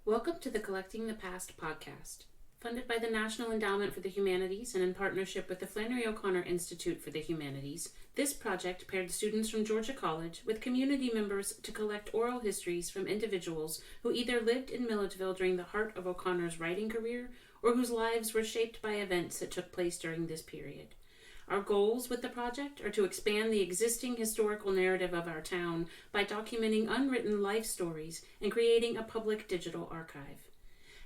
Welcome to the Collecting the Past podcast. Funded by the National Endowment for the Humanities and in partnership with the Flannery O'Connor Institute for the Humanities, this project paired students from Georgia College with community members to collect oral histories from individuals who either lived in Milledgeville during the heart of O'Connor's writing career or whose lives were shaped by events that took place during this period. Our goals with the project are to expand the existing historical narrative of our town by documenting unwritten life stories and creating a public digital archive.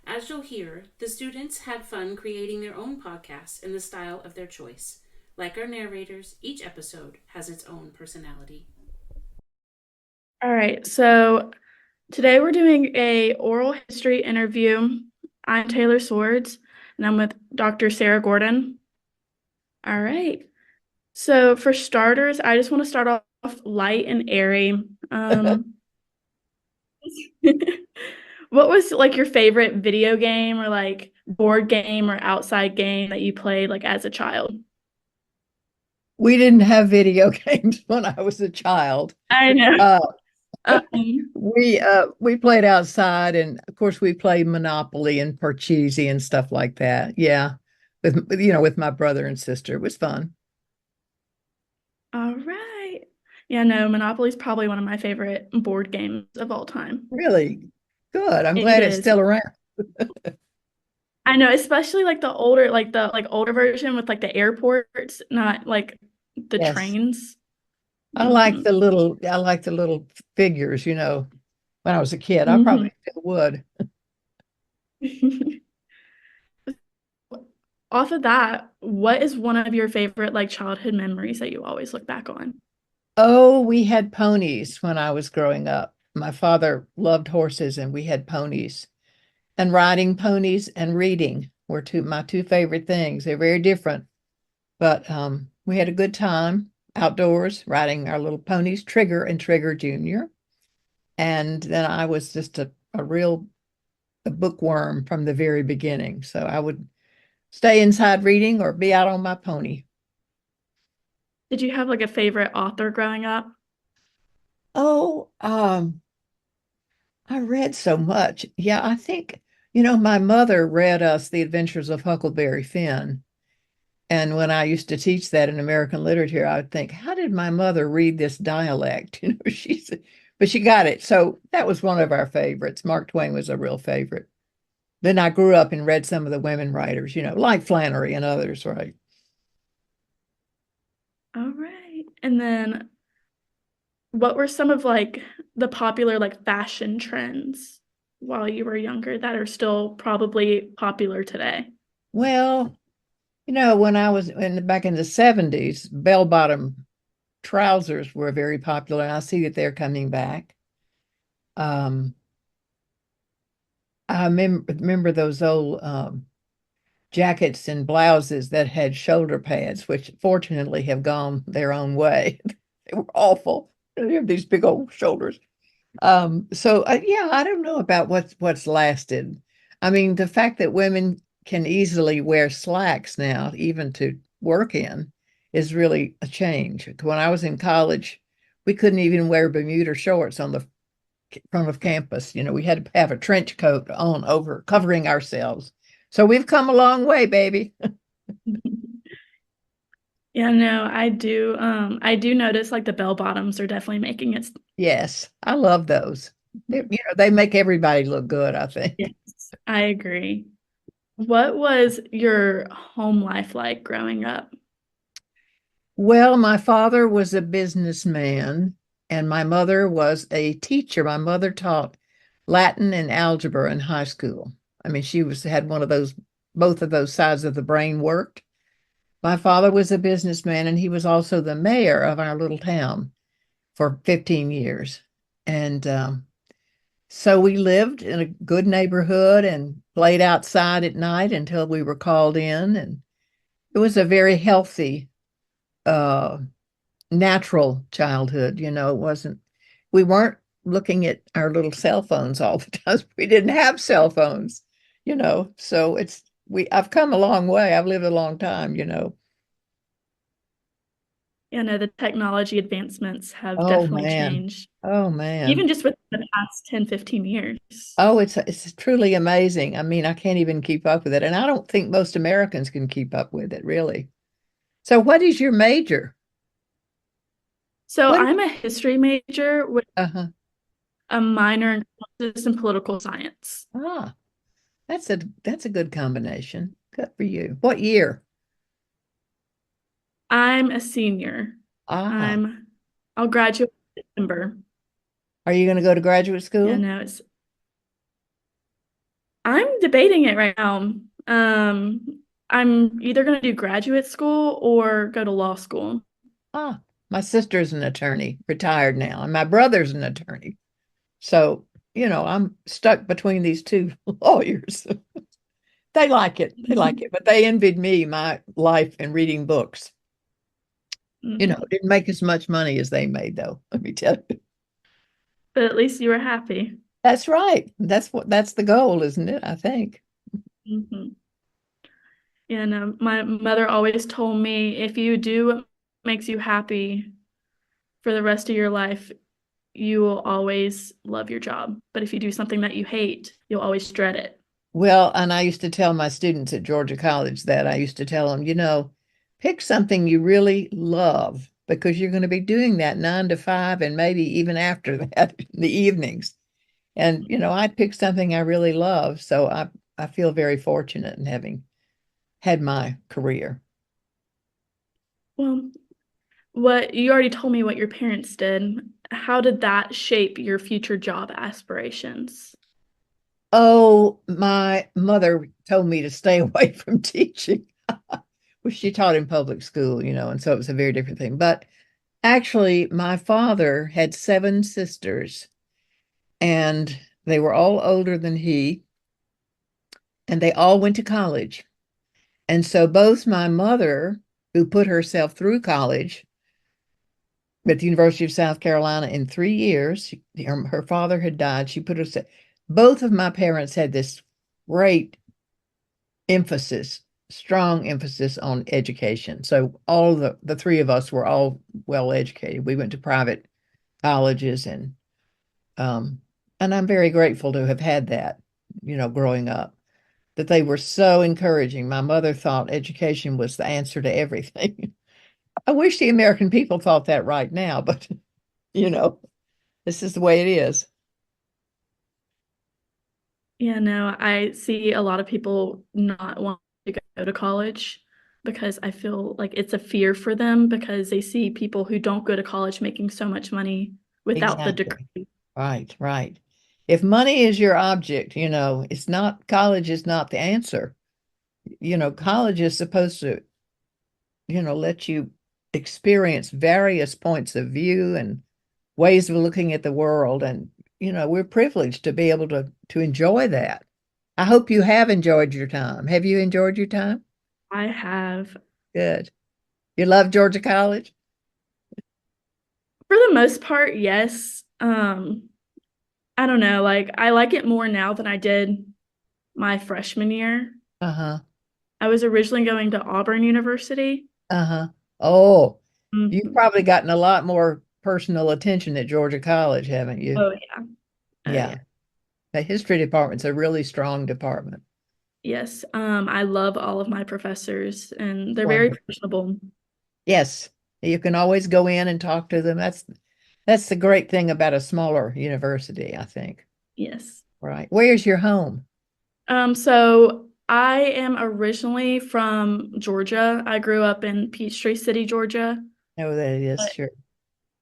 As you'll hear, the students had fun creating their own podcasts in the style of their choice. Like our narrators, each episode has its own personality. All right, so today we're doing a oral history interview. I'm Taylor Swords, and I'm with Dr. Sarah Gordon. All right, so for starters, I just want to start off light and airy. What was like your favorite video game or like board game or outside game that you played like as a child? We didn't have video games when I was a child. I know. We played outside, and of course we played Monopoly and Parcheesi and stuff like that. Yeah, with my brother and sister. It was fun. All right. Yeah, no, Monopoly is probably one of my favorite board games of all time. Really good. I'm It glad it's is. still around. I know, especially like the older version with like the airports, not like the Yes. trains. I like the little figures, when I was a kid. I probably still would. Off of that, what is one of your favorite like childhood memories that you always look back on? Oh, we had ponies when I was growing up. My father loved horses, and we had ponies. And riding ponies and reading were my two favorite things. They're very different, but we had a good time outdoors riding our little ponies, Trigger and Trigger Jr. And then I was just a real bookworm from the very beginning. So I would stay inside reading or be out on my pony. Did you have like a favorite author growing up? Oh, I read so much. Yeah, I think, my mother read us The Adventures of Huckleberry Finn. And when I used to teach that in American literature, I would think, how did my mother read this dialect? But she got it. So that was one of our favorites. Mark Twain was a real favorite. Then I grew up and read some of the women writers, like Flannery and others, right? All right. And then what were some of like the popular like fashion trends while you were younger that are still probably popular today? Well, when I was back in the 70s, bell-bottom trousers were very popular, and I see that they're coming back. I remember those old jackets and blouses that had shoulder pads, which fortunately have gone their own way. They were awful. They have these big old shoulders. Yeah, I don't know about what's lasted. I mean, the fact that women can easily wear slacks now, even to work in, is really a change. When I was in college, we couldn't even wear Bermuda shorts on the front of campus. We had to have a trench coat on over covering ourselves. So we've come a long way, baby. Yeah, no, I do. I do notice like the bell bottoms are definitely making it. Yes, I love those. They make everybody look good, I think. Yes, I agree. What was your home life like growing up? Well, my father was a businessman and my mother was a teacher. My mother taught Latin and algebra in high school. I mean, had both of those sides of the brain worked. My father was a businessman, and he was also the mayor of our little town for 15 years. And so we lived in a good neighborhood and played outside at night until we were called in. And it was a very healthy, natural childhood. We weren't looking at our little cell phones all the time. We didn't have cell phones, so I've come a long way. I've lived a long time. You know, the technology advancements have Oh definitely man. changed, Oh man. even just within the past 10, 15 years. Oh, it's truly amazing. I mean, I can't even keep up with it. And I don't think most Americans can keep up with it, really. So what is your major? So What? I'm a history major with Uh-huh. a minor in justice and political science. Ah, that's a good combination. Good for you. What year? I'm a senior. Ah, I'll graduate in December. are you going to go to graduate Yeah, school? no, I'm debating it right now. I'm either going to do graduate school or go to law school. Ah, my sister's an attorney, retired now, and my brother's an attorney. So, I'm stuck between these two lawyers. They like it. They like it, but they envied me my life in reading books. Mhm. Didn't make as much money as they made, though. Let me tell you. But at least you were happy. That's right. That's the goal, isn't it? I think. Mhm. And my mother always told me if you do what makes you happy for the rest of your life, you will always love your job. But if you do something that you hate, you'll always dread it. Well, and I used to tell my students at Georgia College that I used to tell them, pick something you really love because you're going to be doing that 9 to 5 and maybe even after that in the evenings. And, I picked something I really love. So I feel very fortunate in having had my career. Well, what you already told me what your parents did. How did that shape your future job aspirations? Oh, my mother told me to stay away from teaching. Well, she taught in public school, and so it was a very different thing. But actually, my father had 7 sisters, and they were all older than he, and they all went to college. And so both my mother, who put herself through college at the University of South Carolina in 3 years, her father had died. She put herself, both of my parents had this great emphasis, strong emphasis on education. So all the three of us were all well educated. We went to private colleges um and I'm very grateful to have had that, growing up, that they were so encouraging. My mother thought education was the answer to everything. I wish the American people thought that right now, but you know, this is the way it is. Yeah, no, I see a lot of people not want to go to college because I feel like it's a fear for them because they see people who don't go to college making so much money without the Exactly. degree. Right, right. If money is your object, it's not, college is not the answer. College is supposed to, let you experience various points of view and ways of looking at the world. And, we're privileged to be able to enjoy that. I hope you have enjoyed your time. Have you enjoyed your time? I have, Good. You love Georgia College? for the most part, yes. I don't know, like I like it more now than I did my freshman year. Uh-huh. I was originally going to Auburn University. Uh-huh. Oh, you've Mhm. probably gotten a lot more personal attention at Georgia College, haven't you? Oh yeah. Oh yeah. Yeah. The history department's a really strong department. Yes. I love all of my professors and they're very Wonderful. personable. Yes. You can always go in and talk to them. That's the great thing about a smaller university, I think. Yes. Right. Where's your home? So I am originally from Georgia. I grew up in Peachtree City, Georgia. Oh, that is But sure.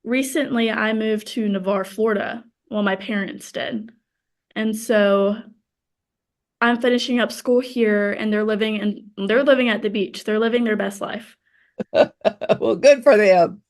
recently I moved to Navarre, Florida. Well, my parents did. And so I'm finishing up school here and they're living at the beach. They're living their best life. Well, good for them.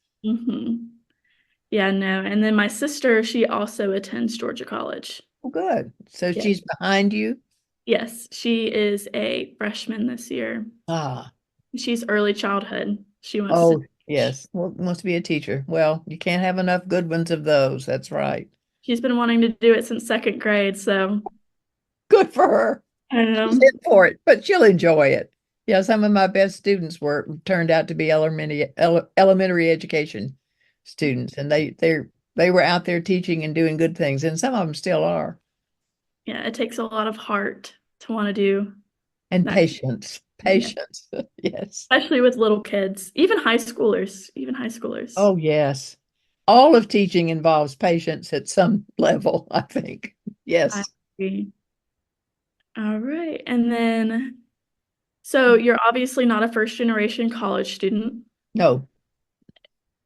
Yeah, no. And then my sister, she also attends Georgia College. Well, good. So Yeah. she's behind you? Yes, she is a freshman this year. Ah, She's early childhood. She wants to oh, teach. yes. Well, must be a teacher. Well, you can't have enough good ones of those. That's right. She's been wanting to do it since second grade, so Good for her. I don't She's know. in for it, but she'll enjoy it. Yeah, some of my best students turned out to be elementary education students, and they were out there teaching and doing good things, and some of them still are. Yeah, it takes a lot of heart to want to do And that. patience, Yeah. patience. Yes. Especially with little kids, even high schoolers, even high schoolers. Oh, yes. All of teaching involves patience at some level, I think. I Yes. agree. All right. And then, so you're obviously not a first generation college student. No.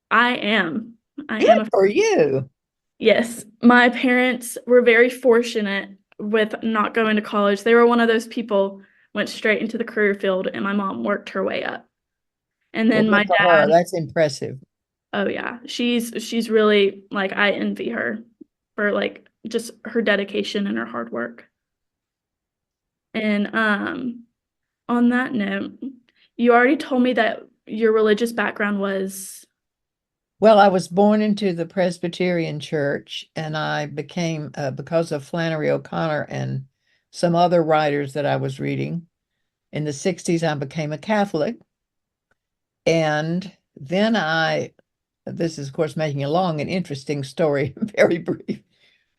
I am. I am Good a, for you. yes. My parents were very fortunate with not going to college. They were one of those people went straight into the career field, and my mom worked her way up. And Well, then my good for her. dad, That's impressive. oh yeah, she's really like I envy her for like just her dedication and her hard work. And on that note, you already told me that your religious background was Well, I was born into the Presbyterian church, and I became, because of Flannery O'Connor and some other writers that I was reading in the 60s, I became a Catholic. And then this is, of course, making a long and interesting story, very brief.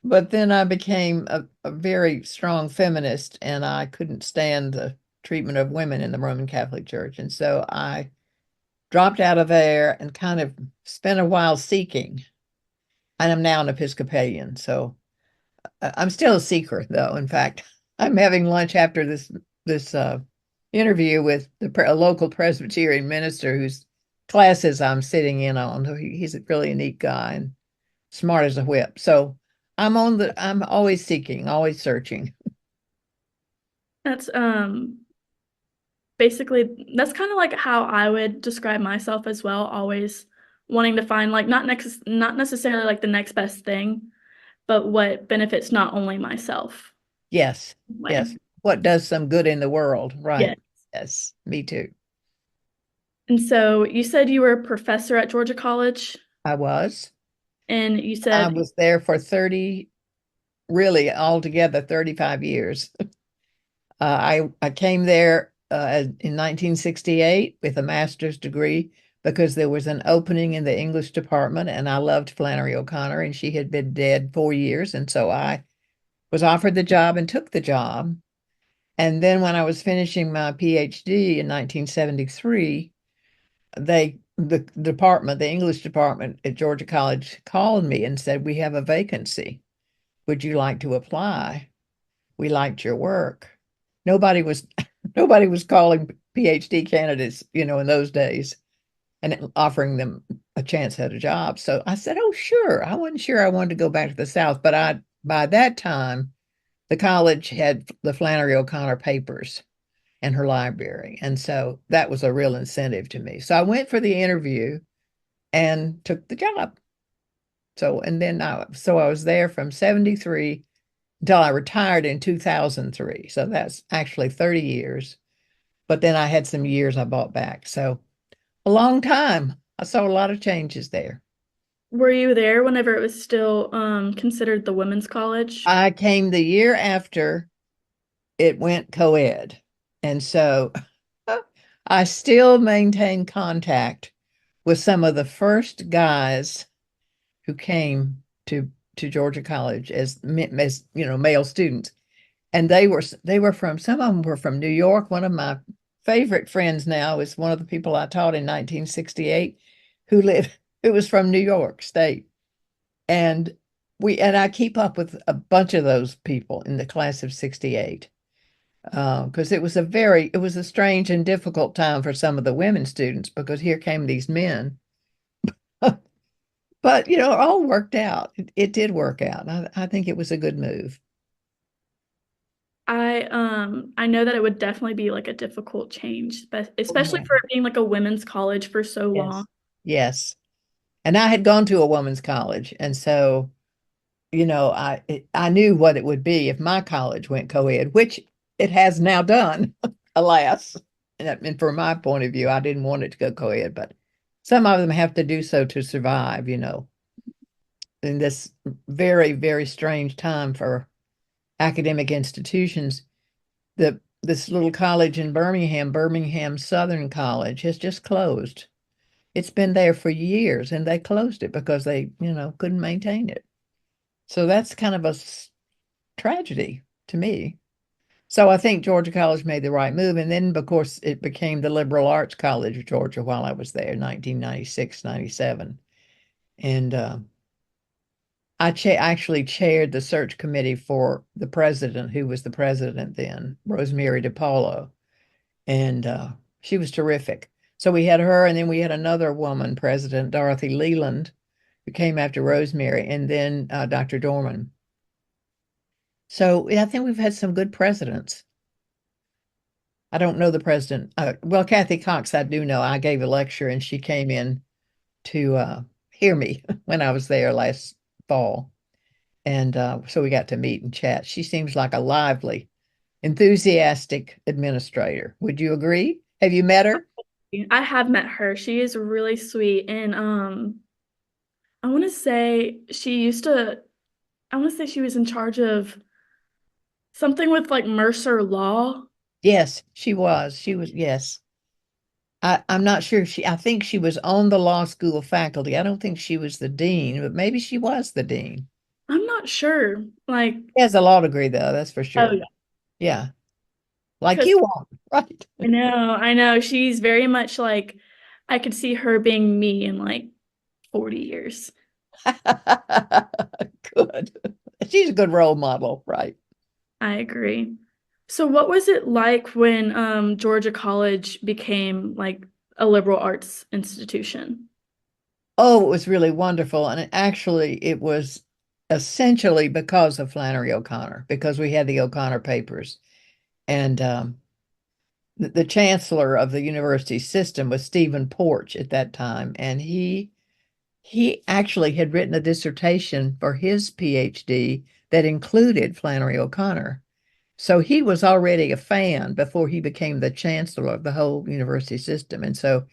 But then I became a very strong feminist, and I couldn't stand the treatment of women in the Roman Catholic Church. And so I dropped out of there and kind of spent a while seeking. And I'm now an Episcopalian. So I'm still a seeker, though. In fact, I'm having lunch after this interview with a local Presbyterian minister whose classes I'm sitting in on. He's really a neat guy and smart as a whip. So I'm always seeking, always searching. that's basically that's kind of like how I would describe myself as well, always wanting to find like not necessarily like the next best thing, but what benefits not only myself. Yes, Way. yes. What does some good in the world, right? Yeah. Yes, me too. And so you said you were a professor at Georgia College, I was. and you I said was there for 30, really altogether 35 years. I came there in 1968 with a master's degree because there was an opening in the English department, and I loved Flannery O'Connor, and she had been dead 4 years, and so I was offered the job and took the job. And then when I was finishing my PhD in 1973, the English department at Georgia College called me and said, "We have a vacancy. Would you like to apply? We liked your work." Nobody was nobody was calling PhD candidates, in those days and offering them a chance at a job. So I said, "Oh, sure." I wasn't sure I wanted to go back to the South, but by that time, the college had the Flannery O'Connor papers in her library. And so that was a real incentive to me. So I went for the interview and took the job. So I was there from 73 until I retired in 2003. So that's actually 30 years. But then I had some years I bought back. So a long time. I saw a lot of changes there. were you there whenever it was still considered the women's college? I came the year after it went co-ed. And so I still maintain contact with some of the first guys who came to Georgia College as male students. And they were from, some of them were from New York. One of my favorite friends now is one of the people I taught in 1968 who was from New York State. And I keep up with a bunch of those people in the class of 68. Because it was a strange and difficult time for some of the women students because here came these men. But it all worked out. It did work out. I think it was a good move. I know that it would definitely be like a difficult change, but Oh, especially yeah. for it being like a women's college for so long. Yes. Yes. And I had gone to a women's college, and so I knew what it would be if my college went co-ed, which it has now done, alas. And from my point of view, I didn't want it to go co-ed, but some of them have to do so to survive, in this very, very strange time for academic institutions. The this little college in Birmingham Southern College, has just closed. It's been there for years, and they closed it because they, couldn't maintain it. So that's kind of a tragedy to me. So I think Georgia College made the right move. And then, of course, it became the Liberal Arts College of Georgia while I was there, 1996, 97. And I actually chaired the search committee for the president, who was the president then, Rosemary DiPaolo. And she was terrific. So we had her, and then we had another woman president, Dorothy Leland, who came after Rosemary, and then Dr. Dorman. So I think we've had some good presidents. I don't know the president. Well, Kathy Cox, I do know. I gave a lecture, and she came in to hear me when I was there last fall. And so we got to meet and chat. She seems like a lively, enthusiastic administrator. Would you agree? Have you met her? I have met her. She is really sweet, and I want to say she was in charge of something with like Mercer Law. Yes, she was. Yes. I'm not sure I think she was on the law school faculty. I don't think she was the dean, but maybe she was the dean. I'm not sure. Like, She has a law degree though, that's for oh sure. yeah, Yeah. Like because you are, right? I know. She's very much like I could see her being me in like 40 years. Good. She's a good role model, right? I agree. So what was it like when Georgia College became like a liberal arts institution? Oh, it was really wonderful. And it was essentially because of Flannery O'Connor, because we had the O'Connor papers. And the chancellor of the university system was Stephen Porch at that time. And he actually had written a dissertation for his PhD that included Flannery O'Connor. So he was already a fan before he became the chancellor of the whole university system. And so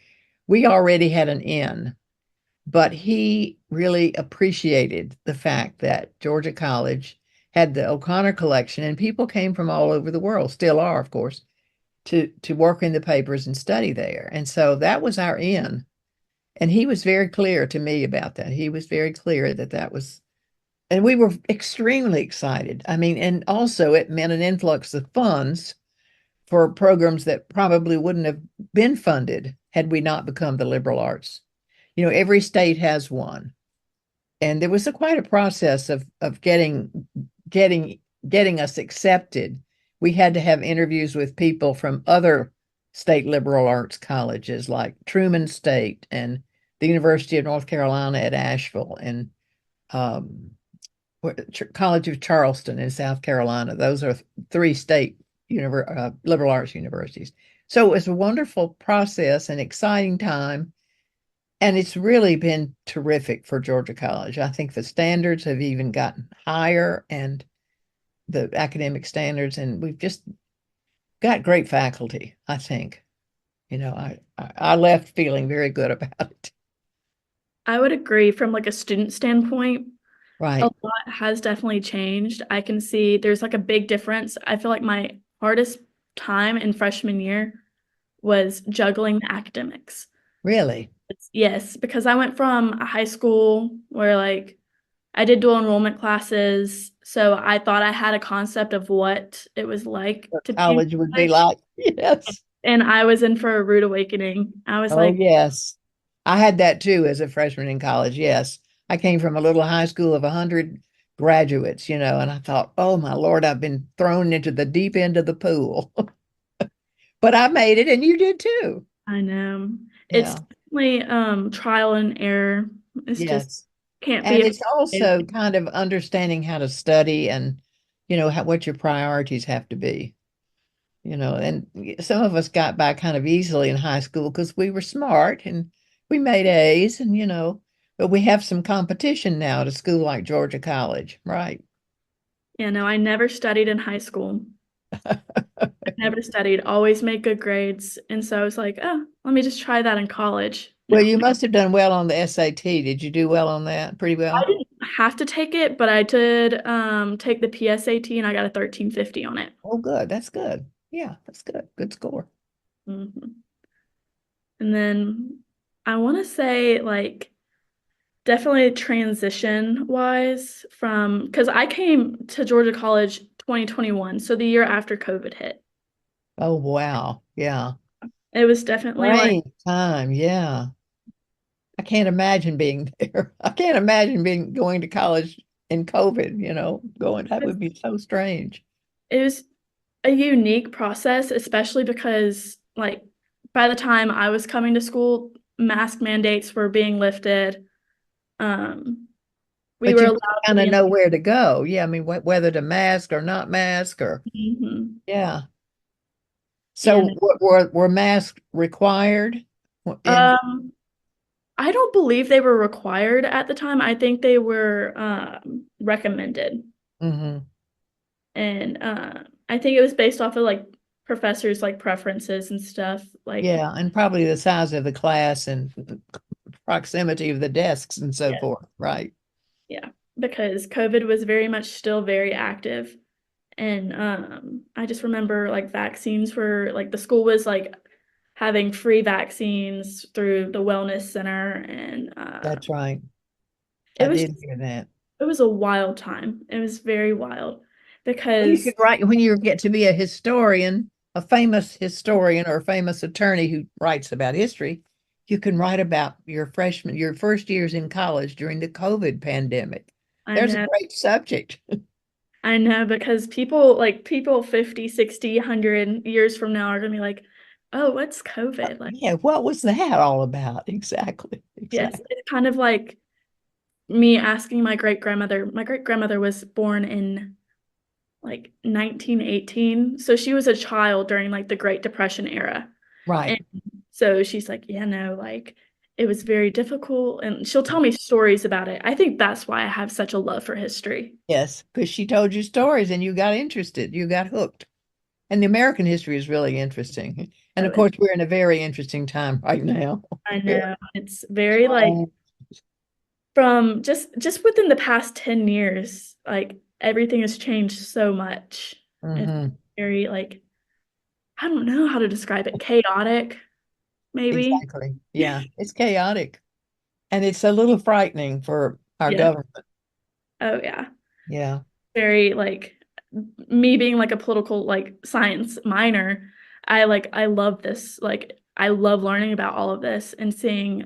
we already had an in, but he really appreciated the fact that Georgia College had the O'Connor collection, and people came from all over the world, still are, of course, to work in the papers and study there. And so that was our in. And he was very clear to me about that. He was very clear that was, and we were extremely excited. I mean, and also it meant an influx of funds for programs that probably wouldn't have been funded had we not become the liberal arts. Every state has one. And there was quite a process of getting us accepted. We had to have interviews with people from other state liberal arts colleges like Truman State and the University of North Carolina at Asheville and College of Charleston in South Carolina. Those are 3 state liberal arts universities. So it was a wonderful process, an exciting time. And it's really been terrific for Georgia College. I think the standards have even gotten higher, and the academic standards, and we've just got great faculty, I think. I left feeling very good about it. I would agree from like a student standpoint. Right. A lot has definitely changed. I can see there's like a big difference. I feel like my hardest time in freshman year was juggling the academics. Really? Yes, because I went from a high school where like I did dual enrollment classes, so I thought I had a concept of what it was like What to be college would be like. Yes. and I was in for a rude awakening. I was Oh, like, yes. I had that too as a freshman in college. Yes. I came from a little high school of 100 graduates, and I thought, oh my Lord, I've been thrown into the deep end of the pool. But I made it, and you did too. I know. It's Yeah. definitely trial and error. It's just Yes. can't And be it's also kind of understanding how to study and, what your priorities have to be. And some of us got by kind of easily in high school because we were smart and we made A's, and but we have some competition now at a school like Georgia College, right? No, I never studied in high school. Never studied, always made good grades. And so I was like, oh, let me just try that in college. Well, No, you must have done well on the SAT. Did you do well on that? Pretty I well? didn't have to take it, but I did take the PSAT and I got a 1350 on it. Oh, good. That's good. Yeah, that's good. Good score. Mhm. And then I want to say like definitely transition wise from because I came to Georgia College 2021, so the year after COVID hit. Oh, wow. Yeah. It was definitely like Great time. Yeah. I can't imagine being there. I can't imagine being going to college in COVID, going, that would be so strange. it was a unique process, especially because like by the time I was coming to school, mask mandates were being lifted. Um, we But were you allowed did to kind be of in. know where to go. Yeah, I mean, whether to mask or not mask or, Mhm. yeah. Yeah. So were masks required in? Um, I don't believe they were required at the time. I think they were recommended. Hmm. And I think it was based off of like professors' like preferences and stuff. Like, Yeah, and probably the size of the class and proximity of the desks and so yeah, forth, right? yeah, because COVID was very much still very active. And I just remember like vaccines were like the school was like having free vaccines through the wellness center, and That's right. it I was did hear that. it was a wild time. It was very wild Well, you because could write when you get to be a historian, a famous historian or a famous attorney who writes about history. You can write about your first years in college during the COVID pandemic. I There's a know great subject. I know because people 50, 60, 100 years from now are gonna be like, oh, what's COVID? Like, Yeah, what was that all about? Exactly. yes, Exactly. it's kind of like me asking my great grandmother. My great grandmother was born in like 1918. So she was a child during like the Great Depression era. And Right. so she's like, yeah, no, like it was very difficult. And she'll tell me stories about it. I think that's why I have such a love for history. Yes, because she told you stories and you got interested, you got hooked. And the American history is really interesting. And Oh, of course, we're in a very interesting time right now. I Very know. It's very like from just within the past 10 years, like everything has changed so much. It's hmm. very like I don't know how to describe it. Chaotic, maybe. Exactly. Yeah, it's chaotic. And it's a little frightening for our Yeah. government. Oh yeah. Yeah. Very like me being like a political like science minor, I love this. Like I love learning about all of this and seeing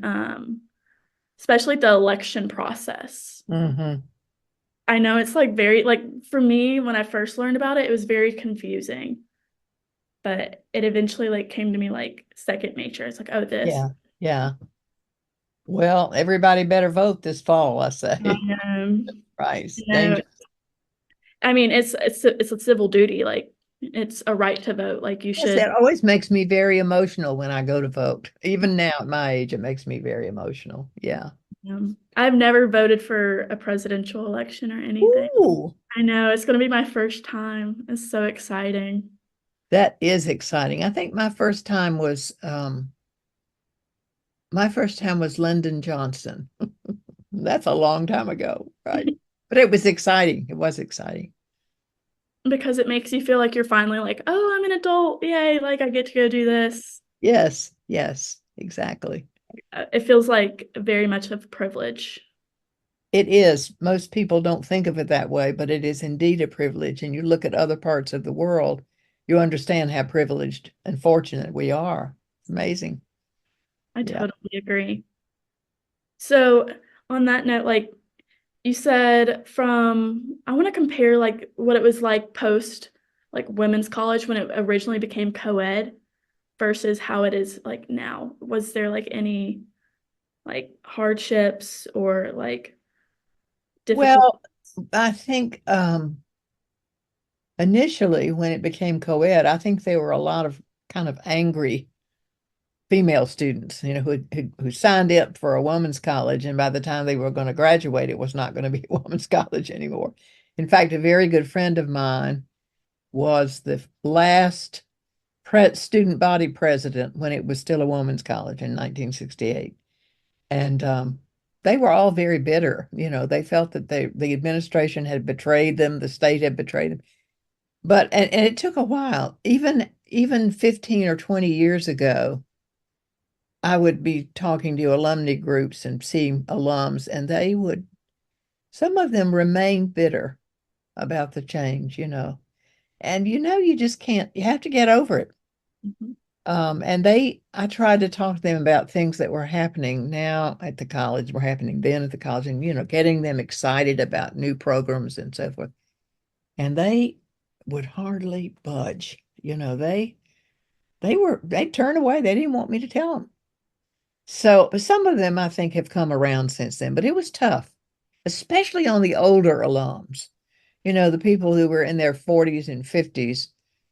especially the election process. Hmm. I know it's like very like for me when I first learned about it, it was very confusing, but it eventually like came to me like second nature. It's like, oh, this. Yeah. Yeah. Well, everybody better vote this fall, I say. Right. It's No, dangerous. I mean it's a civil duty. Like it's a right to vote. Like you Yes, should. that always makes me very emotional when I go to vote. Even now at my age, it makes me very emotional. Yeah. I've never voted for a presidential election or anything. Ooh, I know it's going to be my first time. It's so exciting. that is exciting. I think my first time was Lyndon Johnson. That's a long time ago, right? But it was exciting. It was exciting. Because it makes you feel like you're finally like, oh, I'm an adult. Yay, like I get to go do this. Yes, yes, exactly. It feels like very much of a privilege. It is. Most people don't think of it that way, but it is indeed a privilege. And you look at other parts of the world, you understand how privileged and fortunate we are. It's amazing. I Yeah. totally agree. So, on that note, like you said, I want to compare like what it was like post like women's college when it originally became co-ed versus how it is like now. Was there like any like hardships or like difficult? Well, I think initially when it became co-ed, I think there were a lot of kind of angry female students, who signed up for a woman's college, and by the time they were going to graduate, it was not going to be a woman's college anymore. In fact, a very good friend of mine was the last student body president when it was still a woman's college in 1968. And they were all very bitter. They felt that the administration had betrayed them, the state had betrayed them. But and it took a while. Even 15 or 20 years ago, I would be talking to alumni groups and seeing alums, and some of them remain bitter about the change, you know. And you just can't, you have to get over it. Mhm. And I tried to talk to them about things that were happening now at the college, were happening then at the college, and, getting them excited about new programs and so forth. And they would hardly budge. They turned away. They didn't want me to tell them. So some of them I think have come around since then, but it was tough, especially on the older alums. The people who were in their 40s and 50s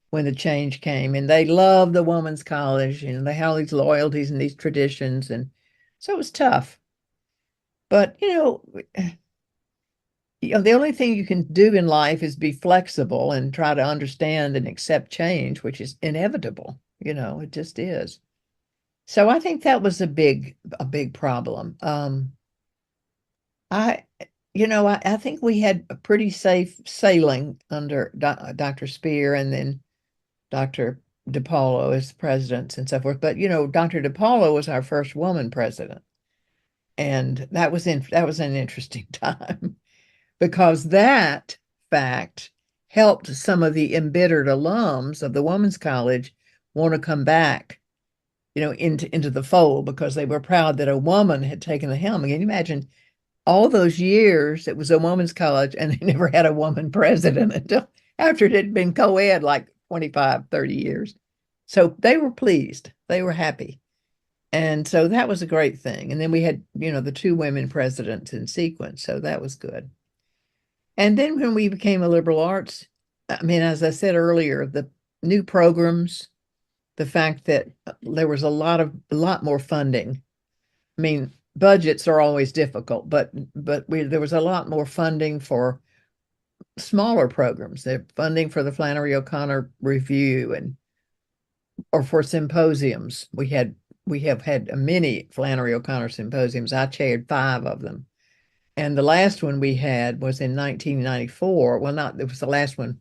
when the change came, and they loved the women's college, they had all these loyalties and these traditions, and so it was tough. But the only thing you can do in life is be flexible and try to understand and accept change, which is inevitable. It just is. So I think that was a big problem. I, I think we had a pretty safe sailing under Dr. Spear and then Dr. DePaulo as presidents and so forth. But Dr. DePaulo was our first woman president, and that was an interesting time because that fact helped some of the embittered alums of the Women's College want to come back, into the fold because they were proud that a woman had taken the helm. Can you imagine all those years it was a women's college and they never had a woman president until after it had been co-ed like 25, 30 years. So they were pleased. They were happy. And so that was a great thing. And then we had, the two women presidents in sequence. So that was good. And then when we became a liberal arts, I mean, as I said earlier, the new programs, the fact that there was a lot more funding. I mean, budgets are always difficult, but there was a lot more funding for smaller programs. The funding for the Flannery O'Connor Review or for symposiums. We have had many Flannery O'Connor symposiums. I chaired 5 of them. And the last one we had was in 1994. Well, it was the last one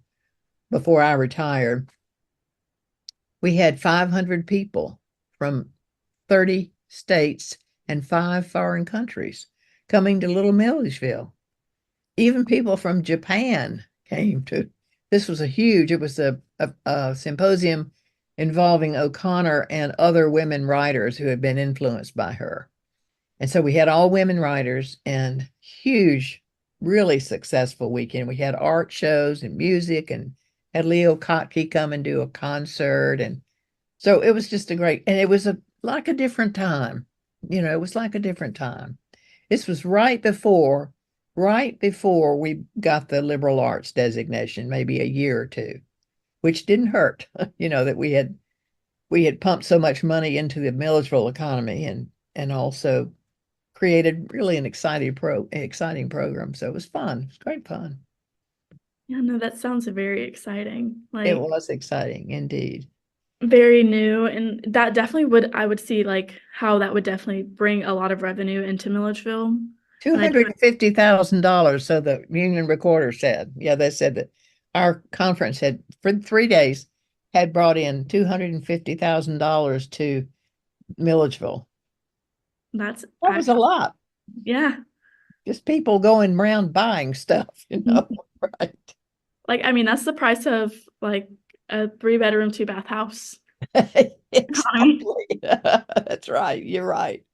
before I retired. We had 500 people from 30 states and 5 foreign countries coming to Little Milledgeville. Even people from Japan came to. This was it was a symposium involving O'Connor and other women writers who had been influenced by her. And so we had all women writers and huge, really successful weekend. We had art shows and music and had Leo Kottke come and do a concert. And so it was just and it was like a different time. It was like a different time. This was right before we got the liberal arts designation, maybe a year or two, which didn't hurt, that we had pumped so much money into the Milledgeville economy and also created really an exciting program. So it was fun. It was great fun. Yeah, no, that sounds very exciting. It was exciting indeed. Very new, and that definitely I would see like how that would definitely bring a lot of revenue into Milledgeville. $250,000, so the Union Recorder said. Yeah, they said that our conference had, for 3 days, had brought in $250,000 to Milledgeville. That was a lot. Yeah. Just people going around buying stuff, right? Like, I mean, that's the price of like a 3-bedroom, 2-bath house. Exactly. That's right. You're right.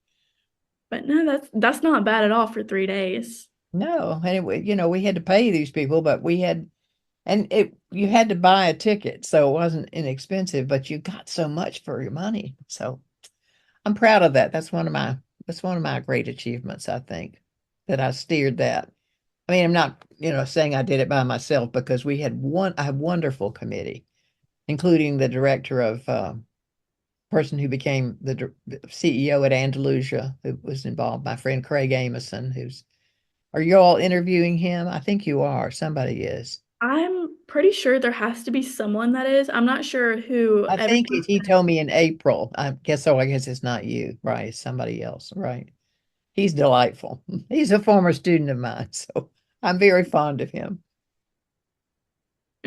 But no, that's not bad at all for 3 days. No, anyway, we had to pay these people, but you had to buy a ticket, so it wasn't inexpensive, but you got so much for your money. So I'm proud of that. That's one of my great achievements, I think, that I steered that. I mean, I'm not, saying I did it by myself because we had a wonderful committee, including the director of person who became the CEO at Andalusia, who was involved, my friend Craig Amison, are you all interviewing him? I think you are. Somebody is. I'm pretty sure there has to be someone that is. I'm not sure who. I think he told me in April. I guess it's not you, right? It's somebody else, right? He's delightful. He's a former student of mine, so I'm very fond of him.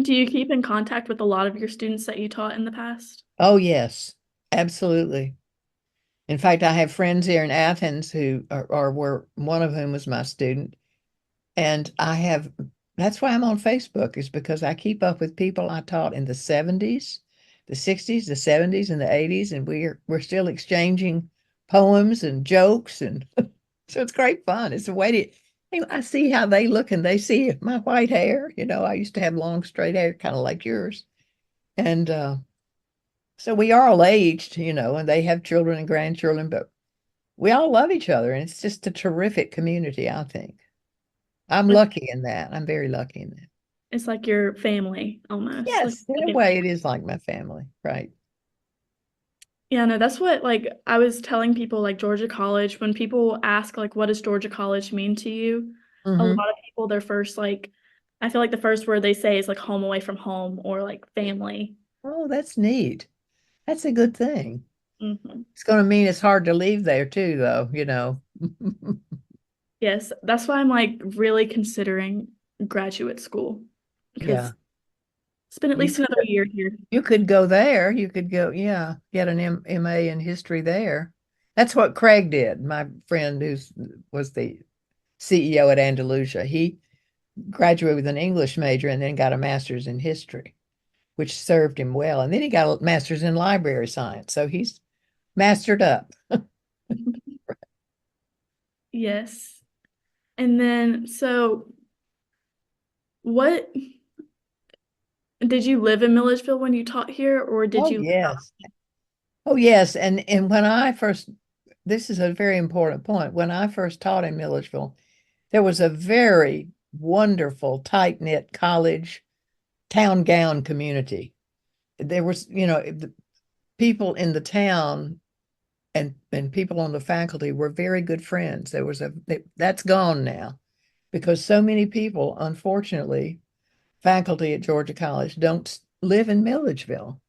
Do you keep in contact with a lot of your students that you taught in the past? Oh, yes, absolutely. In fact, I have friends here in Athens who were one of whom was my student. And that's why I'm on Facebook, is because I keep up with people I taught in the 70s, the 60s, the 70s, and the 80s, and we're still exchanging poems and jokes, and so it's great fun. It's a way I see how they look and they see my white hair. I used to have long straight hair, kind of like yours. And so we are all aged, and they have children and grandchildren, but we all love each other, and it's just a terrific community, I think. I'm Like, lucky in that. I'm very lucky in that. it's like your family almost. Like, Yes, in a way, it is like my family, right? yeah, no, that's what like I was telling people like Georgia College, when people ask like what does Georgia College mean to you? A lot Hmm. of people their first like I feel like the first word they say is like home away from home or like family. Oh, that's neat. That's a good thing. Hmm. It's going to mean it's hard to leave there too, though. Yes, that's why I'm like really considering graduate school Yeah. because it's been at You least another could, year here. you could go there. You could go, yeah, get an MA in history there. That's what Craig did. My friend was the CEO at Andalusia. He graduated with an English major and then got a master's in history, which served him well. And then he got a master's in library science. So he's mastered up. Yes. And then so what did you live in Milledgeville when you taught here or did Oh, you yes. Oh, yes. And when this is a very important point. When I first taught in Milledgeville, there was a very wonderful, tight-knit college town gown community. There was, the people in the town and people on the faculty were very good friends. That's gone now because so many people, unfortunately, faculty at Georgia College don't live in Milledgeville.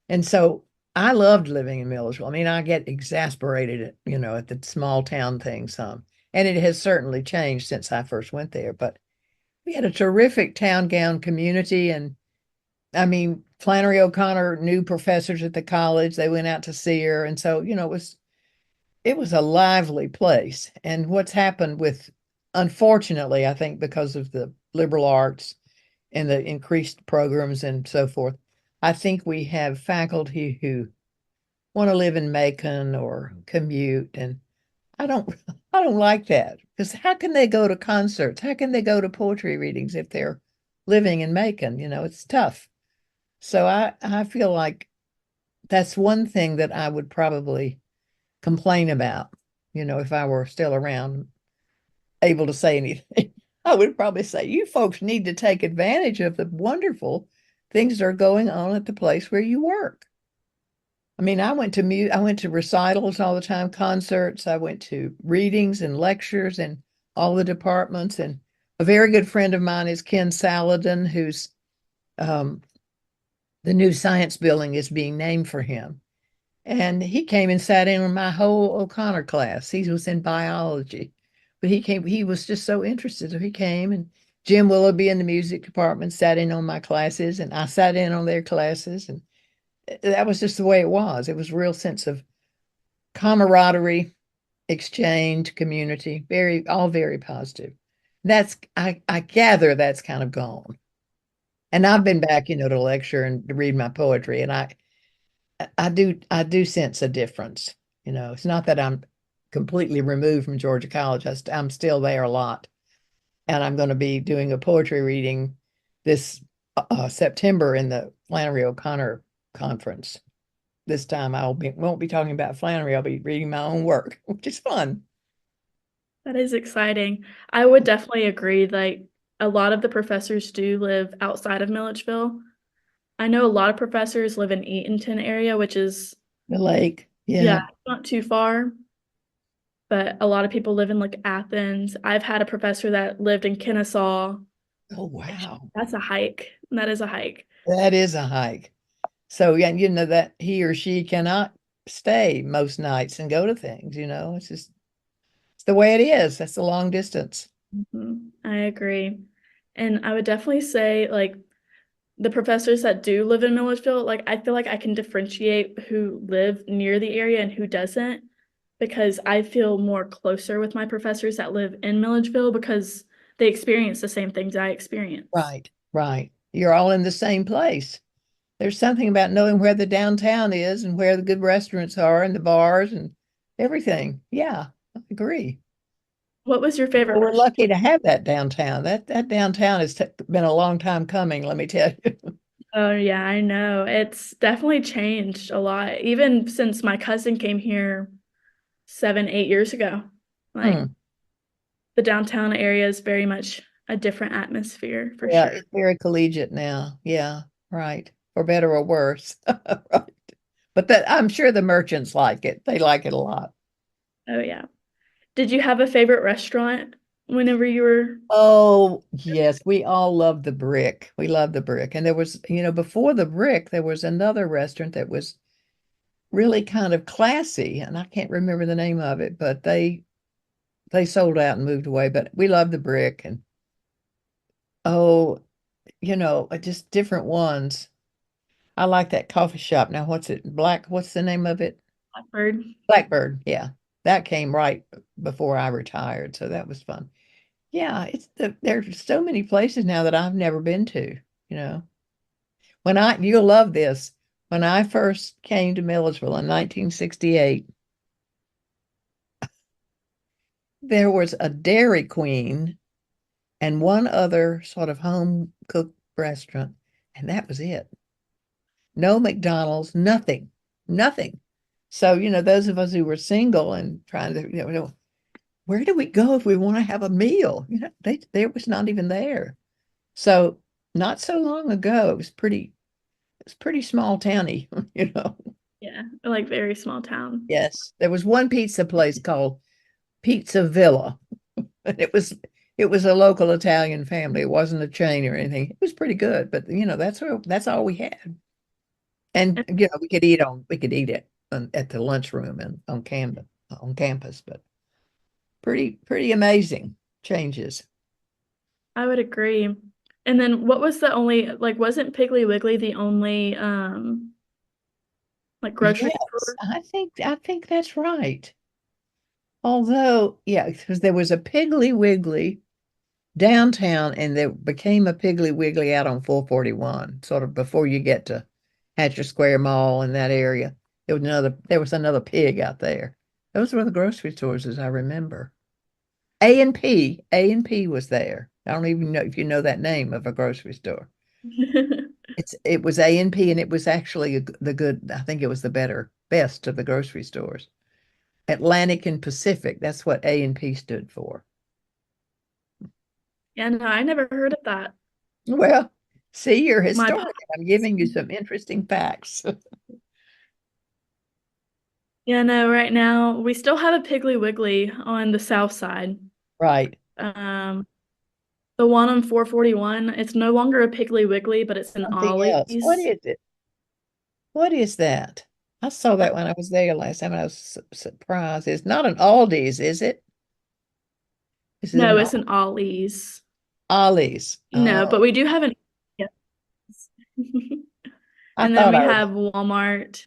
And so I loved living in Milledgeville. I mean, I get exasperated at the small town thing some. And it has certainly changed since I first went there. But we had a terrific town gown community. And I mean, Flannery O'Connor knew professors at the college. They went out to see her. And so, it was a lively place. And what's happened unfortunately, I think because of the liberal arts and the increased programs and so forth, I think we have faculty who want to live in Macon or commute, and I don't I don't like that because how can they go to concerts? How can they go to poetry readings if they're living in Macon? It's tough. So I feel like that's one thing that I would probably complain about, if I were still around, able to say anything. I would probably say, you folks need to take advantage of the wonderful things that are going on at the place where you work. I mean, I went to recitals all the time, concerts. I went to readings and lectures in all the departments. And a very good friend of mine is Ken Saladin, who's um, the new science building is being named for him. And he came and sat in on my whole O'Connor class. He was in biology, but he was just so interested. So he came, and Jim Willoughby in the music department sat in on my classes, and I sat in on their classes. And that was just the way it was. It was a real sense of camaraderie, exchange, community, all very positive. I gather that's kind of gone. And I've been back, to lecture and to read my poetry, and I do sense a difference. It's not that I'm completely removed from Georgia College. I'm still there a lot, and I'm going to be doing a poetry reading this September in the Flannery O'Connor conference. This time won't be talking about Flannery. I'll be reading my own work, which is fun. That is exciting. I would definitely agree. Like a lot of the professors do live outside of Milledgeville. I know a lot of professors live in Eatonton area, which is The lake, yeah, yeah. not too far. But a lot of people live in like Athens. I've had a professor that lived in Kennesaw. Oh, wow. That's a hike. That is a hike. That is a hike. So yeah, that he or she cannot stay most nights and go to things. It's the way it is. That's the long distance. I agree. And I would definitely say like the professors that do live in Milledgeville, like I feel like I can differentiate who live near the area and who doesn't, because I feel more closer with my professors that live in Milledgeville because they experience the same things I experience. Right, right. You're all in the same place. There's something about knowing where the downtown is and where the good restaurants are and the bars and everything. Yeah, I agree. What was your favorite Well, we're lucky restaurant? to have that downtown. That downtown has been a long time coming, let me tell you. Oh yeah, I know. It's definitely changed a lot, even since my cousin came here 7, 8 years ago. Like Hmm. the downtown area is very much a different atmosphere for Yeah, sure. it's very collegiate now. Yeah, right. For better or worse. Right. But that I'm sure the merchants like it. They like it a lot. Oh yeah. Did you have a favorite restaurant whenever you were? Oh, yes, we all love the Brick. We love the Brick. And there was, before the Brick, there was another restaurant that was really kind of classy, and I can't remember the name of it, but they sold out and moved away. But we love the Brick, and oh, just different ones. I like that coffee shop. Now, what's the name of it? Blackbird. Blackbird. Yeah. That came right before I retired, so that was fun. Yeah, there's so many places now that I've never been to, you know. You'll love this. When I first came to Milledgeville in 1968, there was a Dairy Queen and one other sort of home cooked restaurant, and that was it. No McDonald's, nothing, nothing. So, those of us who were single and trying to, where do we go if we want to have a meal? They was not even there. So not so long ago, it's pretty small towny, you know. Yeah, like very small town. Yes. There was one pizza place called Pizza Villa. And it was a local Italian family. It wasn't a chain or anything. It was pretty good, but that's all we had. And And we could eat it at the lunchroom and on campus, but pretty amazing changes. I would agree. And then what was the only, like, wasn't Piggly Wiggly the only like grocery Yes, store? I think that's right. Although, yeah, because there was a Piggly Wiggly downtown and there became a Piggly Wiggly out on 441, sort of before you get to Hatcher Square Mall in that area. There was another pig out there. Those were the grocery stores as I remember. A&P was there. I don't even know if you know that name of a grocery store. It was A&P and it was actually the good, I think it was the best of the grocery stores. Atlantic and Pacific, that's what A&P stood for. Yeah, no, I never heard of that. Well, see, you're a My historian. I'm giving you some interesting facts. Yeah, no, right now we still have a Piggly Wiggly on the south side. Right. Um, the one on 441, it's no longer a Piggly Wiggly, but it's an Something else. What Ollie's. is it? What is that? I saw that when I was there last time and I was surprised. It's not an Aldi's, is it? Is it No, an it's an Ollie's. Ollie's? No, but Oh, we do have an yes. I And then thought we I have Walmart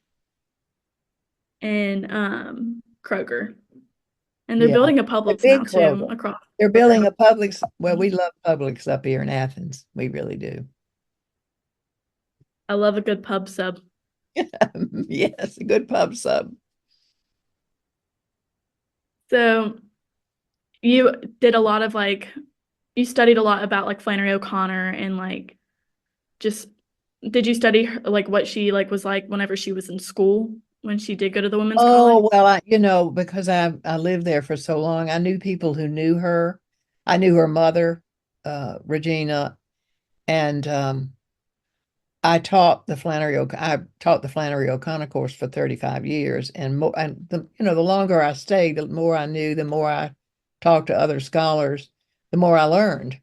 and Kroger. And they're yeah. building a The Publix now big too Kroger. across. They're building a Publix. Well, we love Publix up here in Athens. We really do. I love a good pub sub. Yes, a good pub sub. So you did a lot of like you studied a lot about like Flannery O'Connor and like just did you study like what she like was like whenever she was in school when she did go to the women's college? Oh, well, because I lived there for so long, I knew people who knew her. I knew her mother, Regina, and I taught the Flannery O'Connor course for 35 years, and the longer I stayed, the more I knew, the more I talked to other scholars, the more I learned.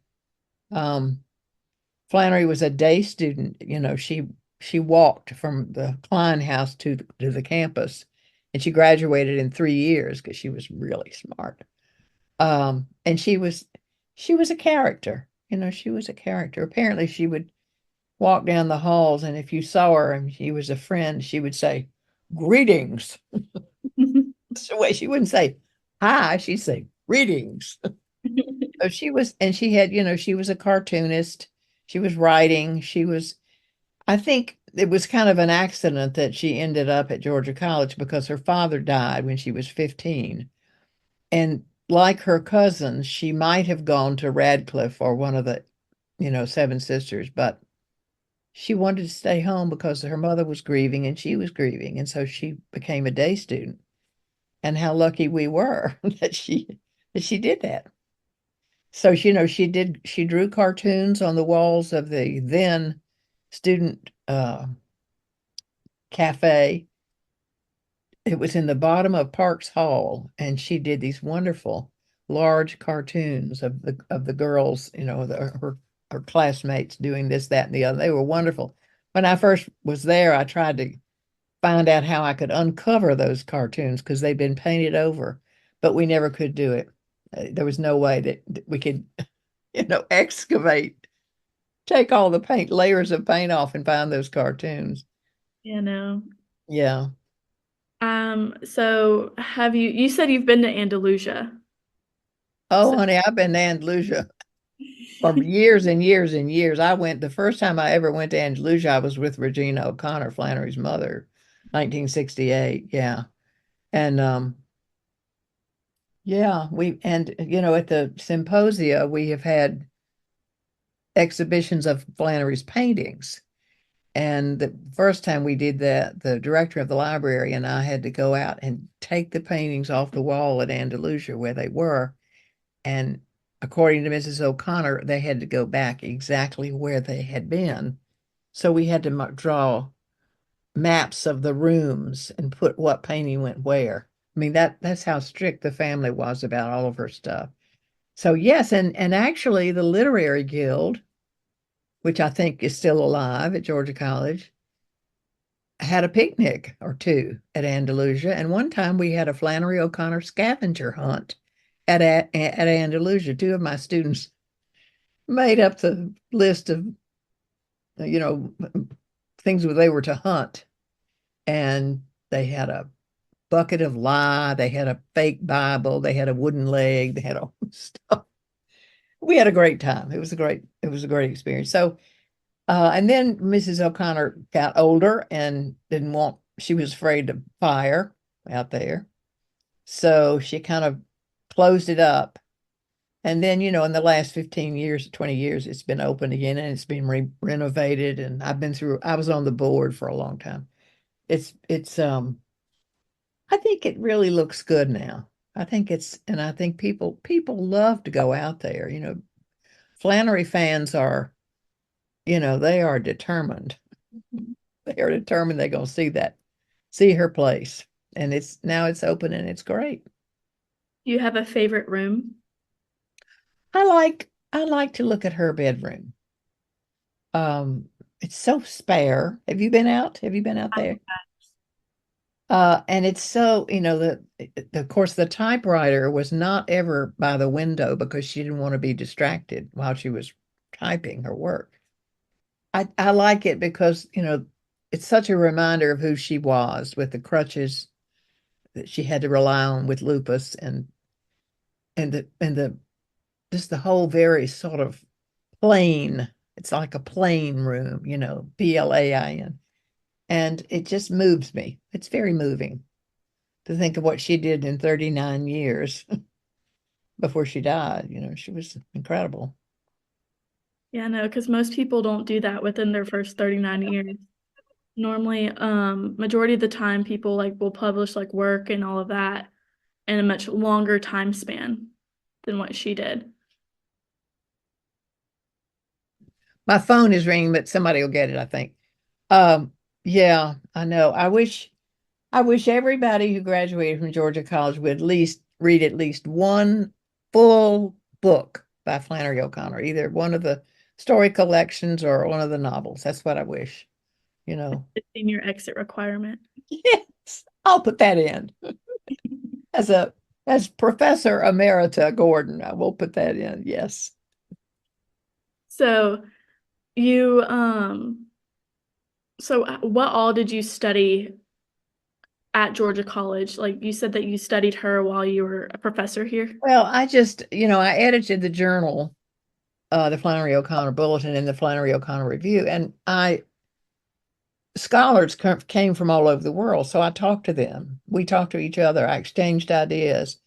Um, Flannery was a day student. She walked from the Klein house to the campus, and she graduated in 3 years because she was really smart. And she was a character. She was a character. Apparently, she would walk down the halls, and if you saw her and she was a friend, she would say, "Greetings." That's the way she wouldn't say hi, she'd say greetings. So she was, and she had, she was a cartoonist. She was writing. I think it was kind of an accident that she ended up at Georgia College because her father died when she was 15. And like her cousins, she might have gone to Radcliffe or one of the, Seven Sisters, but she wanted to stay home because her mother was grieving and she was grieving. And so she became a day student. And how lucky we were that she did that. So, she drew cartoons on the walls of the then student cafe. It was in the bottom of Parks Hall, and she did these wonderful large cartoons of the girls, her classmates doing this, that, and the other. They were wonderful. When I first was there, I tried to find out how I could uncover those cartoons because they'd been painted over, but we never could do it. There was no way that we could, excavate, take all the paint, layers of paint off and find those cartoons. Yeah, no. Yeah. So you said you've been to Andalusia. Oh, So, honey, I've been to Andalusia for years and years and years. The first time I ever went to Andalusia, I was with Regina O'Connor, Flannery's mother, 1968. Yeah. And yeah, at the symposia, we have had exhibitions of Flannery's paintings. And the first time we did that, the director of the library and I had to go out and take the paintings off the wall at Andalusia where they were. And according to Mrs. O'Connor, they had to go back exactly where they had been. So we had to draw maps of the rooms and put what painting went where. I mean, that's how strict the family was about all of her stuff. So yes, and actually the Literary Guild, which I think is still alive at Georgia College, had a picnic or two at Andalusia. And one time we had a Flannery O'Connor scavenger hunt at Andalusia. Two of my students made up the list of, you know, things they were to hunt. And they had a bucket of lye, they had a fake Bible, they had a wooden leg, they had all stuff. We had a great time. It was a great experience. So and then Mrs. O'Connor got older and she was afraid of fire out there. So she kind of closed it up. And then, in the last 15 years, 20 years, it's been open again and it's been renovated. And I was on the board for a long time. I think it really looks good now. I think people love to go out there. Flannery fans are, they are determined. They are determined they're going to see her place. And it's open and it's great. do you have a favorite room? I like to look at her bedroom. It's so spare. Have you been out? Have you been out there? And it's so, of course, the typewriter was not ever by the window because she didn't want to be distracted while she was typing her work. I like it because, it's such a reminder of who she was with the crutches that she had to rely on with lupus and the just the whole very sort of plain, it's like a plain room, PLAIN. And it just moves me. It's very moving to think of what she did in 39 years before she died. She was incredible. Yeah, no, because most people don't do that within their first 39 years. Normally, majority of the time people will publish work and all of that in a much longer time span than what she did. My phone is ringing, but somebody will get it, I think. Yeah, I know. I wish everybody who graduated from Georgia College would at least read at least one full book by Flannery O'Connor, either one of the story collections or one of the novels. That's what I wish, you know. The senior exit requirement. Yes, I'll put that in as Professor Emerita Gordon. I will put that in. Yes. So you so what all did you study at Georgia College? Like you said that you studied her while you were a professor here. Well, I just, I edited the journal, the Flannery O'Connor Bulletin and the Flannery O'Connor Review, and scholars came from all over the world. So I talked to them. We talked to each other. I exchanged ideas,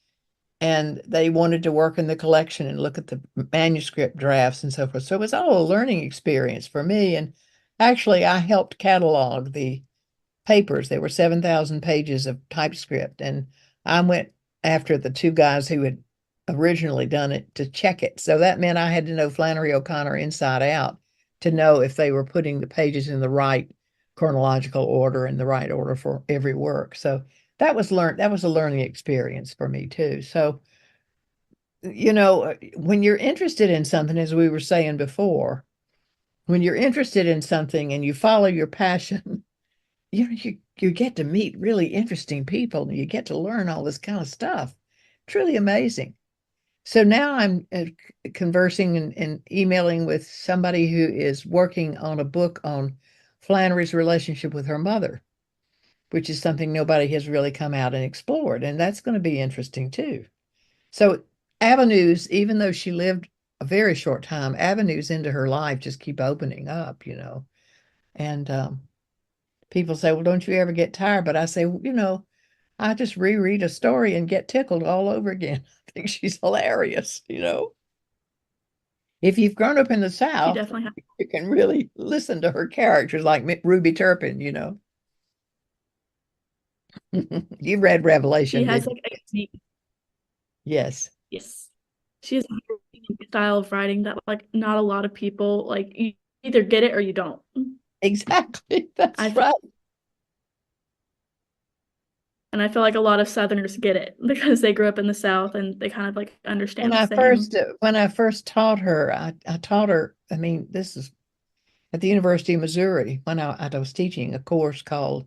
and they wanted to work in the collection and look at the manuscript drafts and so forth. So it was all a learning experience for me. And actually, I helped catalog the papers. There were 7,000 pages of typescript, and I went after the two guys who had originally done it to check it. So that meant I had to know Flannery O'Connor inside out to know if they were putting the pages in the right chronological order and the right order for every work. So that was a learning experience for me too. So, when you're interested in something, as we were saying before, when you're interested in something and you follow your passion, you get to meet really interesting people and you get to learn all this kind of stuff. Truly amazing. So now I'm conversing and emailing with somebody who is working on a book on Flannery's relationship with her mother, which is something nobody has really come out and explored. And that's going to be interesting too. So avenues, even though she lived a very short time, avenues into her life just keep opening up, And people say, well, don't you ever get tired? But I say, I just reread a story and get tickled all over again. I think she's hilarious, If you've grown up in the She South, definitely has. you can really listen to her characters like Ruby Turpin, You read She Revelation, has didn't like a unique, Yes, yes. She has a very unique style of writing that like not a lot of people like you either get it or you don't. exactly. That's I feel, right. and I feel like a lot of Southerners get it because they grew up in the South and they kind of like When understand the I same. first when I first taught her, I taught her, I mean, this is at the University of Missouri when I was teaching a course called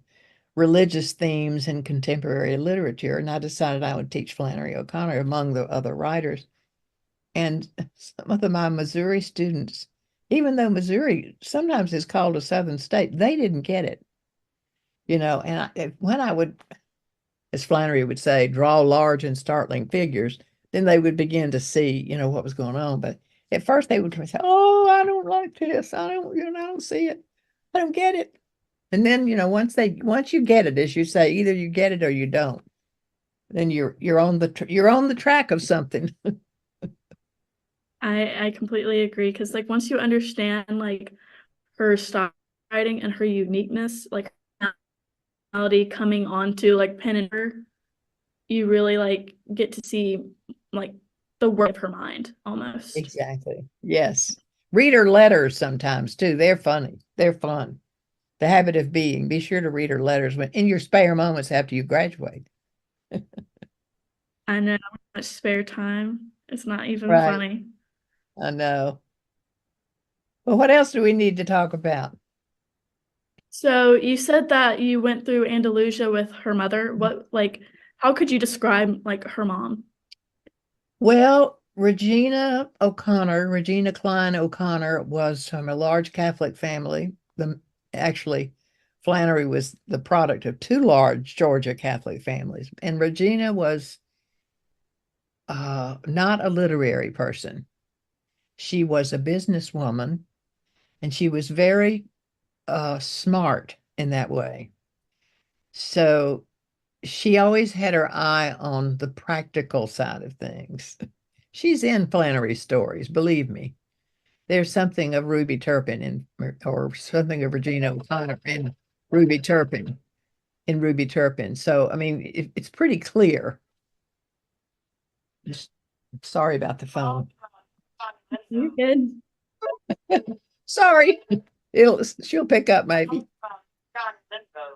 Religious Themes in Contemporary Literature, and I decided I would teach Flannery O'Connor among the other writers. And some of my Missouri students, even though Missouri sometimes is called a Southern state, they didn't get it, And when I would, as Flannery would say, draw large and startling figures, then they would begin to see, what was going on. But at first they would say, "Oh, I don't like this. I don't see it. I don't get it." And then, once you get it, as you say, either you get it or you don't, then you're on the track of something. I completely agree because like once you understand like her style writing and her uniqueness, like personality coming onto like pen and paper, you really like get to see like the work of her mind almost. Exactly. Yes. Reader letters sometimes too. They're funny. They're fun. The habit of being. Be sure to read her letters when in your spare moments after you graduate. I know how much spare time. It's not even Right. funny. I know. Well, what else do we need to talk about? So you said that you went through Andalusia with her mother. What like how could you describe like her mom? Well, Regina Klein O'Connor was from a large Catholic family. Actually, Flannery was the product of two large Georgia Catholic families, and Regina was not a literary person. She was a businesswoman, and she was very smart in that way. So she always had her eye on the practical side of things. She's in Flannery's stories, believe me. There's something of Ruby Turpin or something of Regina O'Connor Ruby Turpin in Ruby Turpin. So, I mean, it's pretty clear. Just sorry about the phone. You're good. Sorry. She'll pick up maybe.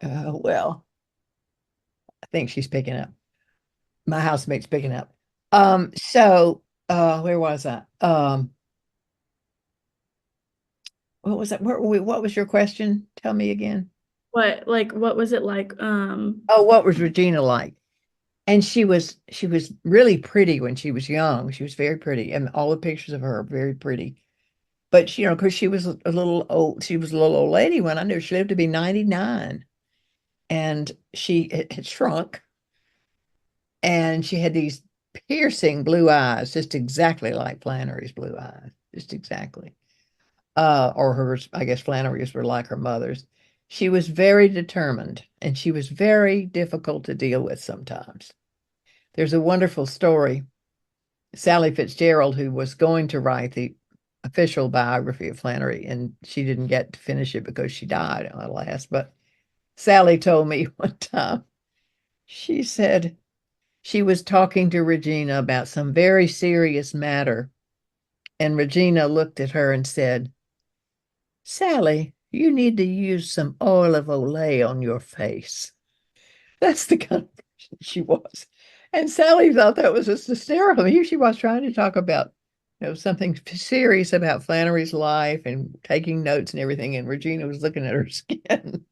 Well, I think she's picking up. My housemate's picking up. Where was I? What was that? Where were we? What was your question? Tell me again. What was it like? Oh, what was Regina like? And she was really pretty when she was young. She was very pretty, and all the pictures of her are very pretty. but because she was a little old, she was a little old lady when I knew her. She lived to be 99, and she had shrunk, and she had these piercing blue eyes, just exactly like Flannery's blue eyes, just exactly. Or hers, I guess Flannery's were like her mother's. She was very determined, and she was very difficult to deal with sometimes. There's a wonderful story. Sally Fitzgerald, who was going to write the official biography of Flannery, and she didn't get to finish it because she died at last. But Sally told me one time, she said she was talking to Regina about some very serious matter, and Regina looked at her and said, Sally, you need to use some oil of Olay on your face. That's the kind of person she was. And Sally thought that was just hysterical. Here she was trying to talk about, something serious about Flannery's life and taking notes and everything. And Regina was looking at her skin.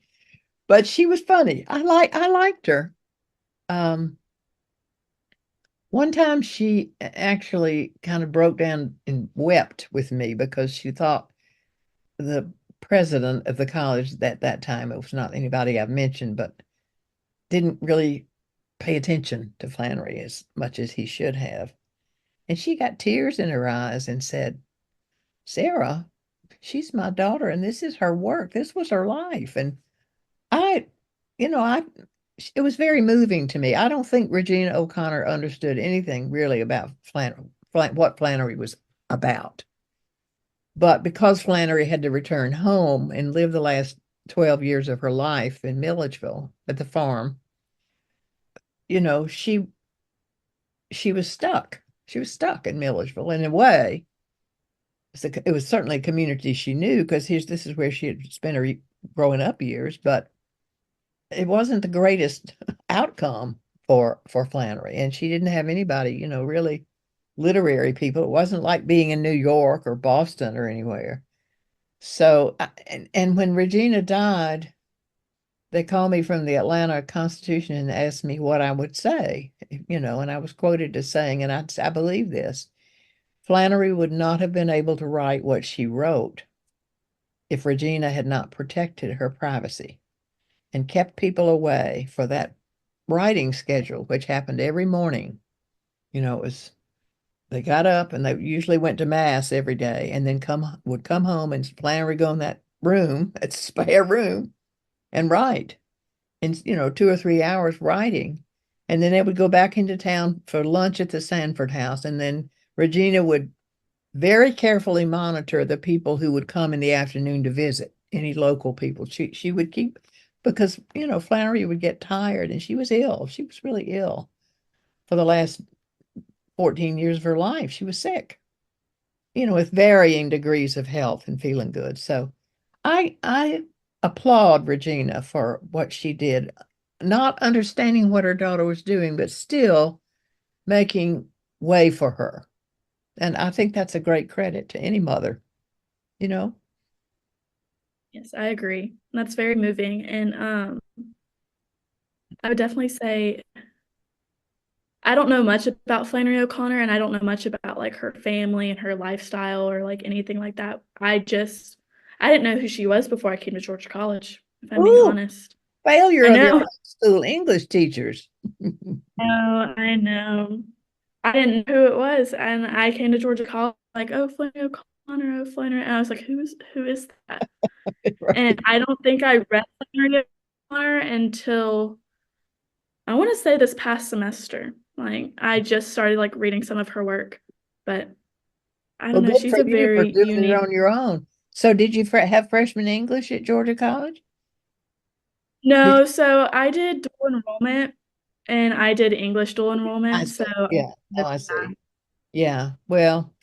But she was funny. I liked her. One time she actually kind of broke down and wept with me because she thought the president of the college at that time, it was not anybody I've mentioned, but didn't really pay attention to Flannery as much as he should have. And she got tears in her eyes and said, Sarah, she's my daughter and this is her work. This was her life. And I, it was very moving to me. I don't think Regina O'Connor understood anything really about what Flannery was about. But because Flannery had to return home and live the last 12 years of her life in Milledgeville at the farm, she was stuck. She was stuck in Milledgeville in a way. It was certainly a community she knew because this is where she had spent her growing up years, but it wasn't the greatest outcome for Flannery. And she didn't have anybody, really literary people. It wasn't like being in New York or Boston or anywhere. So, and when Regina died, they called me from the Atlanta Constitution and asked me what I would say, and I was quoted as saying, and I believe this, Flannery would not have been able to write what she wrote if Regina had not protected her privacy and kept people away for that writing schedule, which happened every morning. They got up and they usually went to mass every day and then would come home and Flannery go in that room, that spare room, and write. And 2 or 3 hours writing. And then they would go back into town for lunch at the Sanford house. And then Regina would very carefully monitor the people who would come in the afternoon to visit, any local people. She would keep, because Flannery would get tired and she was ill. She was really ill for the last 14 years of her life. She was sick, with varying degrees of health and feeling good. So I applaud Regina for what she did, not understanding what her daughter was doing, but still making way for her. And I think that's a great credit to any mother, Yes, I agree. That's very moving. And I would definitely say I don't know much about Flannery O'Connor, and I don't know much about like her family and her lifestyle or like anything like that. I didn't know who she was before I came to Georgia College, if I'm being honest. Failure I of your know. high school English teachers. Oh, I know. I didn't know who it was, and I came to Georgia College like, oh, Flannery O'Connor, oh, Flannery, and I was like, who is that? Right. And I don't think I read Flannery O'Connor until I want to say this past semester. Like I just started like reading some of her work, but I Well, don't know. good She's for a you for very doing it unique. on your own. So did you have freshman English at Georgia College? No, so I did dual enrollment and I did English dual I enrollment. So see. Yeah. Oh, did I that. see. Yeah. Well,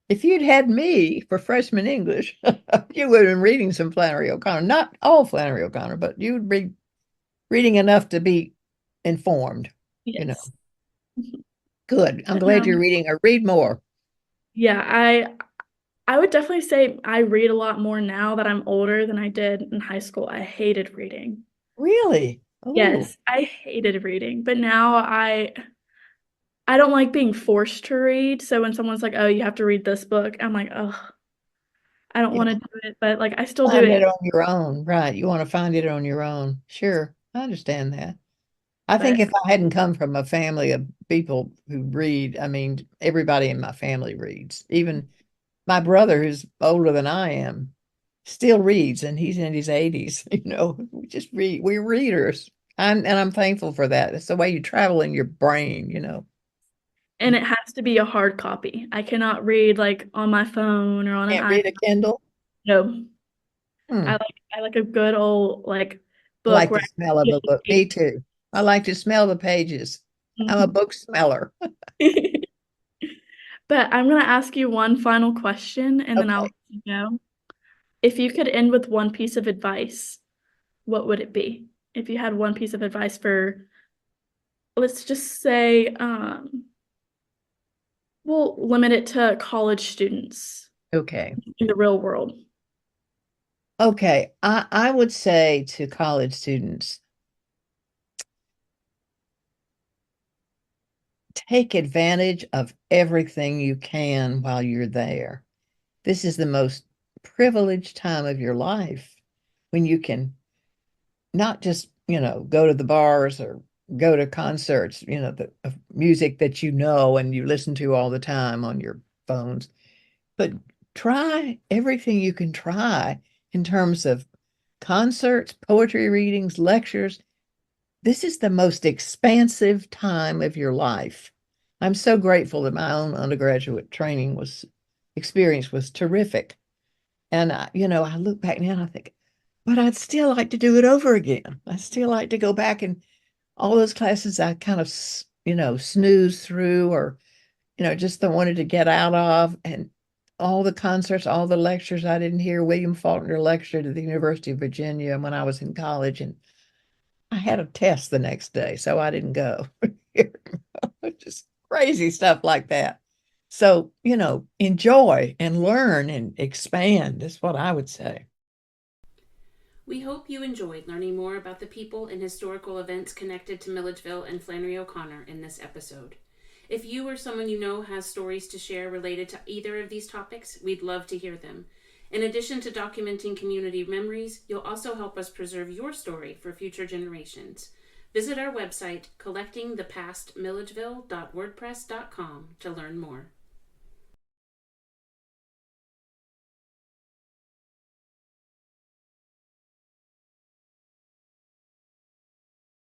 if you'd had me for freshman English, you would have been reading some Flannery O'Connor. Not all Flannery O'Connor, but you would be reading enough to be informed. Yes. Good. I'm But glad no, you're reading or read more. yeah, I would definitely say I read a lot more now that I'm older than I did in high school. I hated reading. Really? Oh, Yes, I hated reading, but now I don't like being forced to read. So when someone's like, "Oh, you have to read this book," I'm like, "Oh." I don't Yeah. want to do it, but like I still do Find it it. on your own, right? You want to find it on your own. Sure, I understand that. I think But if I hadn't come from a family of people who read, I mean, everybody in my family reads. Even my brother, who's older than I am, still reads, and he's in his 80s. We just read. We're readers. And I'm thankful for that. It's the way you travel in your brain. and it has to be a hard copy. I cannot read like on my phone or on an Can't read a iPad. Kindle. No, Hmm. I like a good old like I book like where the smell of I a book. Me too. I like to smell the pages. I'm a Mhm. book smeller. But I'm gonna ask you one final question and then I'll Okay. let you know. If you could end with one piece of advice, what would it be? If you had one piece of advice for, let's just say, we'll limit it to college students Okay. in the real world. Okay. I would say to college students, take advantage of everything you can while you're there. This is the most privileged time of your life when you can not just, go to the bars or go to concerts, the of music that and you listen to all the time on your phones, but try everything you can try in terms of concerts, poetry readings, lectures. This is the most expansive time of your life. I'm so grateful that my own undergraduate experience was terrific. And I look back now and I think, but I'd still like to do it over again. I still like to go back and all those classes I kind of, snoozed through or, just the wanted to get out of, and all the concerts, all the lectures. I didn't hear William Faulkner lecture to the University of Virginia when I was in college, and I had a test the next day, so I didn't go. Just crazy stuff like that. So, enjoy and learn and expand is what I would say. We hope you enjoyed learning more about the people and historical events connected to Milledgeville and Flannery O'Connor in this episode. If you or someone you know has stories to share related to either of these topics, we'd love to hear them. In addition to documenting community memories, you'll also help us preserve your story for future generations. Visit our website, collectingthepastmilledgeville.wordpress.com, to learn more.